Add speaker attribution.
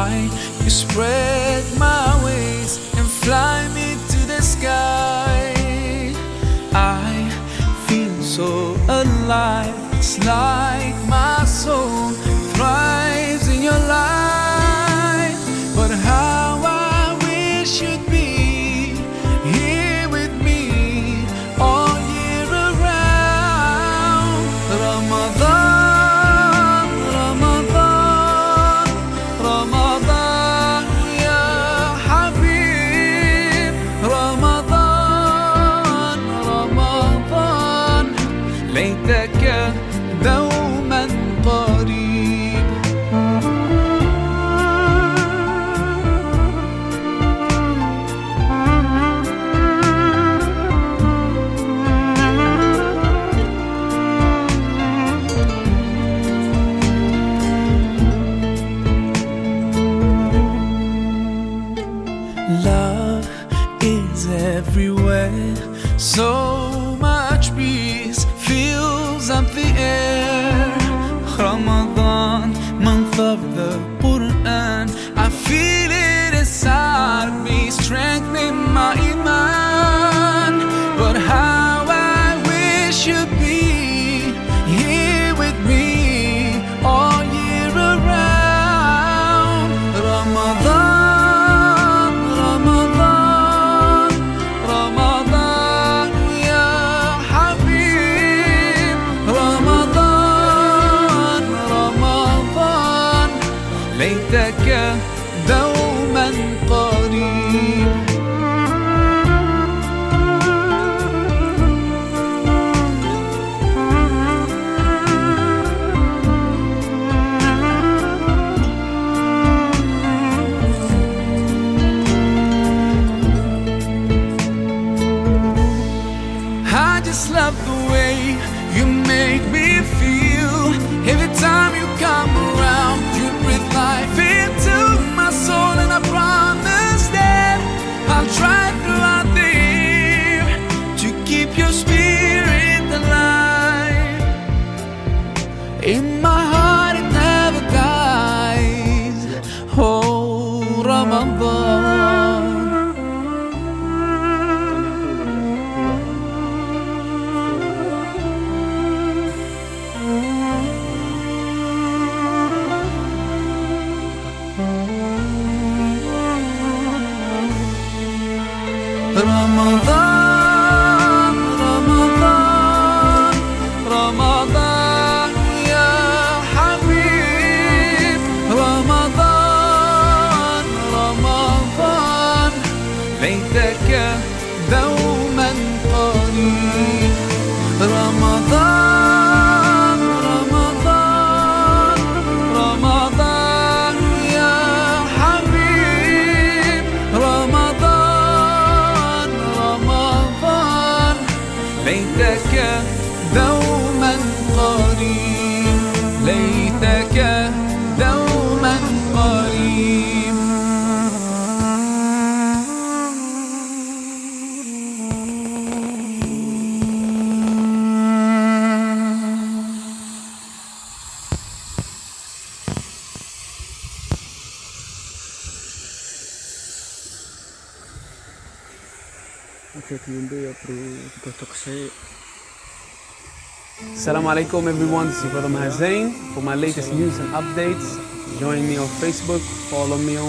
Speaker 1: why you spread my wings and fly me to the sky. I feel so alive, it's like my soul thrives in your light. But how I wish you'd be here with me all year around. Ramadan, Ramadan, Ramadan, ya Habib. Ramadan, Ramadan, ليتك دوما قريب. Love is everywhere, so much peace fills up the air. Ramadan, month of the Quran, I feel it inside me, strengthening my iman. But how I wish you'd be here with me all year around. Ramadan, Ramadan, Ramadan, ya Habib. Ramadan, Ramadan, ليتك دوما قريب. I just love the way you make me feel. Every time you come around, you breathe life into my soul. And I promise that I'll try throughout the year to keep your spirit alive. In my heart it never dies. Oh, Ramadan. Ramadan, Ramadan, Ramadan, ya Habib. Ramadan, Ramadan, ليتك دوما قريب. رمضان، رمضان، رمضان يا حبيب. رمضان، رمضان، ليتك دوما قريب، ليتك دوما قريب. Assalamu alaikum everyone, this is Brother Mahazain. For my latest news and updates, join me on Facebook, follow me on